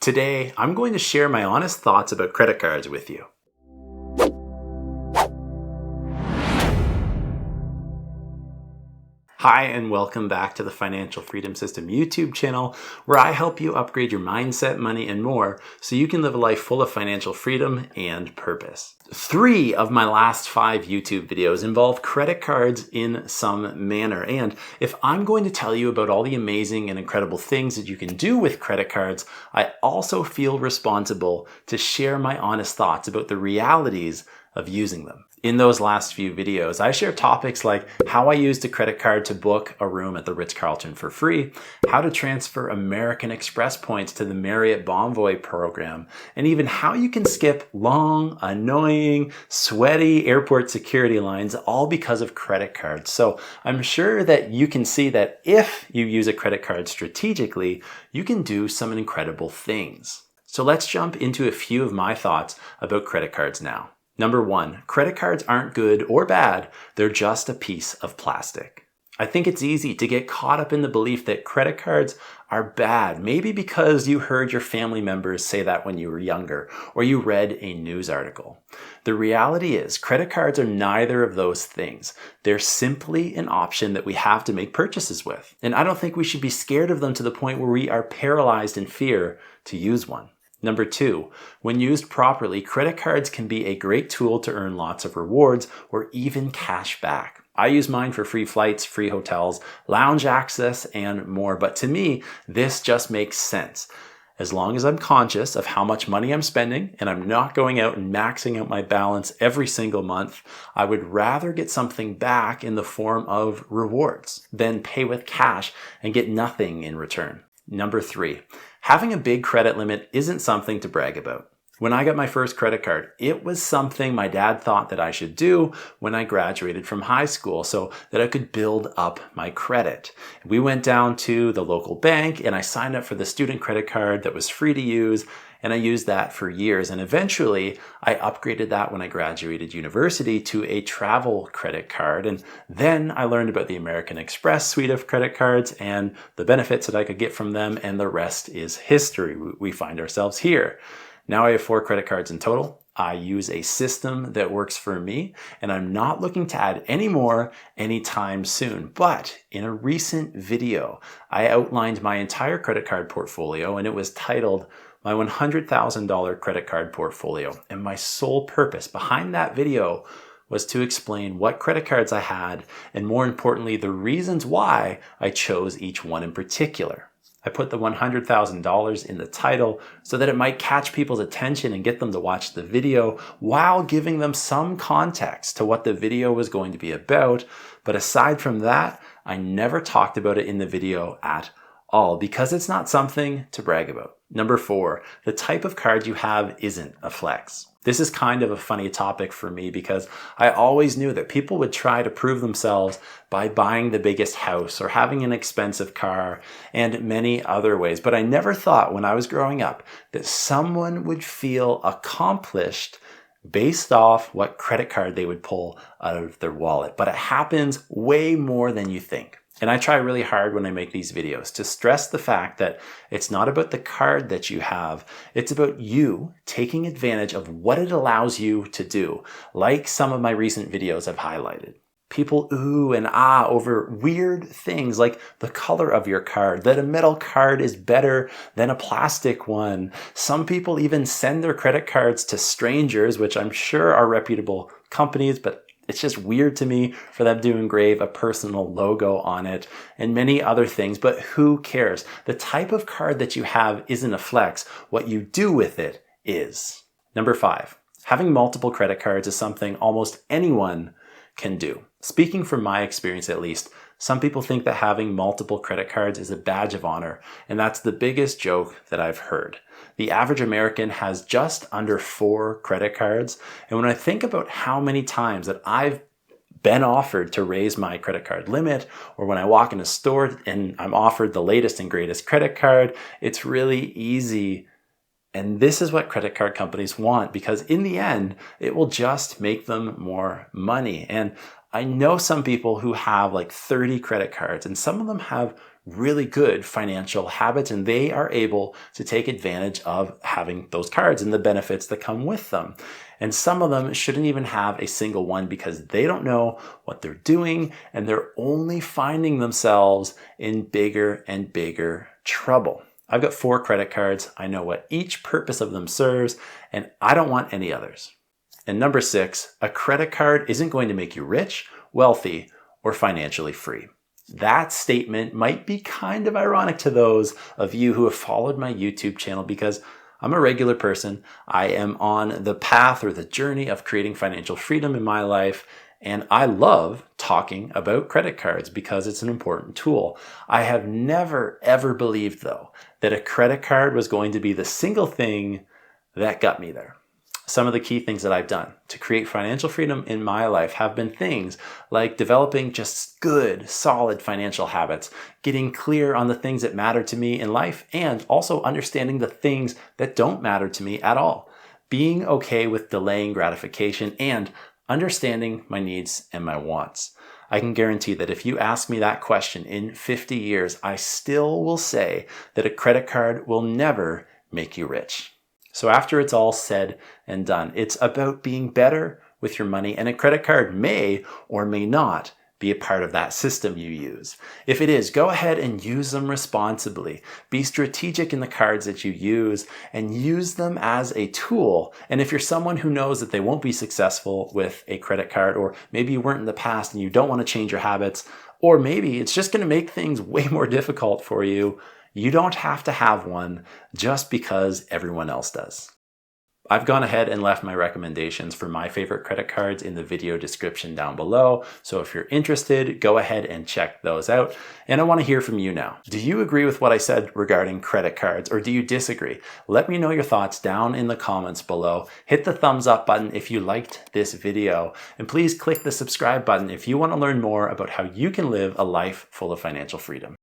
Today, I'm going to share my honest thoughts about credit cards with you. Hi, and welcome back to the Financial Freedom System YouTube channel, where I help you upgrade your mindset, money, and more so you can live a life full of financial freedom and purpose. 3 of my last 5 YouTube videos involve credit cards in some manner. And if I'm going to tell you about all the amazing and incredible things that you can do with credit cards, I also feel responsible to share my honest thoughts about the realities of using them. In those last few videos, I share topics like how I used a credit card to book a room at the Ritz-Carlton for free, how to transfer American Express points to the Marriott Bonvoy program, and even how you can skip long, annoying, sweaty airport security lines, all because of credit cards. So I'm sure that you can see that if you use a credit card strategically, you can do some incredible things. So let's jump into a few of my thoughts about credit cards now. Number 1, credit cards aren't good or bad, they're just a piece of plastic. I think it's easy to get caught up in the belief that credit cards are bad, maybe because you heard your family members say that when you were younger, or you read a news article. The reality is, credit cards are neither of those things. They're simply an option that we have to make purchases with. And I don't think we should be scared of them to the point where we are paralyzed in fear to use one. Number 2, when used properly, credit cards can be a great tool to earn lots of rewards or even cash back. I use mine for free flights, free hotels, lounge access, and more. But to me, this just makes sense. As long as I'm conscious of how much money I'm spending and I'm not going out and maxing out my balance every single month, I would rather get something back in the form of rewards than pay with cash and get nothing in return. Number 3, having a big credit limit isn't something to brag about. When I got my first credit card, it was something my dad thought that I should do when I graduated from high school so that I could build up my credit. We went down to the local bank and I signed up for the student credit card that was free to use, and I used that for years. And eventually I upgraded that when I graduated university to a travel credit card. And then I learned about the American Express suite of credit cards and the benefits that I could get from them, and the rest is history. We find ourselves here. Now I have 4 credit cards in total. I use a system that works for me, and I'm not looking to add any more anytime soon. But in a recent video, I outlined my entire credit card portfolio, and it was titled My $100,000 Credit Card Portfolio. And my sole purpose behind that video was to explain what credit cards I had, and more importantly, the reasons why I chose each one in particular. I put the $100,000 in the title so that it might catch people's attention and get them to watch the video while giving them some context to what the video was going to be about. But aside from that, I never talked about it in the video at all because it's not something to brag about. Number 4, the type of card you have isn't a flex. This is kind of a funny topic for me because I always knew that people would try to prove themselves by buying the biggest house or having an expensive car and many other ways. But I never thought when I was growing up that someone would feel accomplished based off what credit card they would pull out of their wallet. But it happens way more than you think. And I try really hard when I make these videos to stress the fact that it's not about the card that you have, it's about you taking advantage of what it allows you to do, like some of my recent videos have highlighted. People ooh and ah over weird things like the color of your card, that a metal card is better than a plastic one. Some people even send their credit cards to strangers, which I'm sure are reputable companies, but it's just weird to me for them to engrave a personal logo on it and many other things, but who cares? The type of card that you have isn't a flex. What you do with it is. Number 5, having multiple credit cards is something almost anyone can do. Speaking from my experience at least, some people think that having multiple credit cards is a badge of honor, and that's the biggest joke that I've heard. The average American has just under 4 credit cards, and when I think about how many times that I've been offered to raise my credit card limit, or when I walk in a store and I'm offered the latest and greatest credit card, it's really easy And this is what credit card companies want, because in the end, it will just make them more money. And I know some people who have like 30 credit cards, and some of them have really good financial habits, and they are able to take advantage of having those cards and the benefits that come with them. And some of them shouldn't even have a single one because they don't know what they're doing, and they're only finding themselves in bigger and bigger trouble. I've got 4 credit cards. I know what each purpose of them serves, and I don't want any others. And number 6, a credit card isn't going to make you rich, wealthy, or financially free. That statement might be kind of ironic to those of you who have followed my YouTube channel, because I'm a regular person. I am on the path or the journey of creating financial freedom in my life. And I love talking about credit cards because it's an important tool. I have never, ever believed, though, that a credit card was going to be the single thing that got me there. Some of the key things that I've done to create financial freedom in my life have been things like developing just good, solid financial habits, getting clear on the things that matter to me in life, and also understanding the things that don't matter to me at all, being okay with delaying gratification, and understanding my needs and my wants. I can guarantee that if you ask me that question in 50 years, I still will say that a credit card will never make you rich. So after it's all said and done, it's about being better with your money, and a credit card may or may not be a part of that system you use. If it is, go ahead and use them responsibly. Be strategic in the cards that you use and use them as a tool. And if you're someone who knows that they won't be successful with a credit card, or maybe you weren't in the past and you don't want to change your habits, or maybe it's just going to make things way more difficult for you, you don't have to have one just because everyone else does. I've gone ahead and left my recommendations for my favorite credit cards in the video description down below. So if you're interested, go ahead and check those out. And I want to hear from you now. Do you agree with what I said regarding credit cards, or do you disagree? Let me know your thoughts down in the comments below. Hit the thumbs up button if you liked this video. And please click the subscribe button if you want to learn more about how you can live a life full of financial freedom.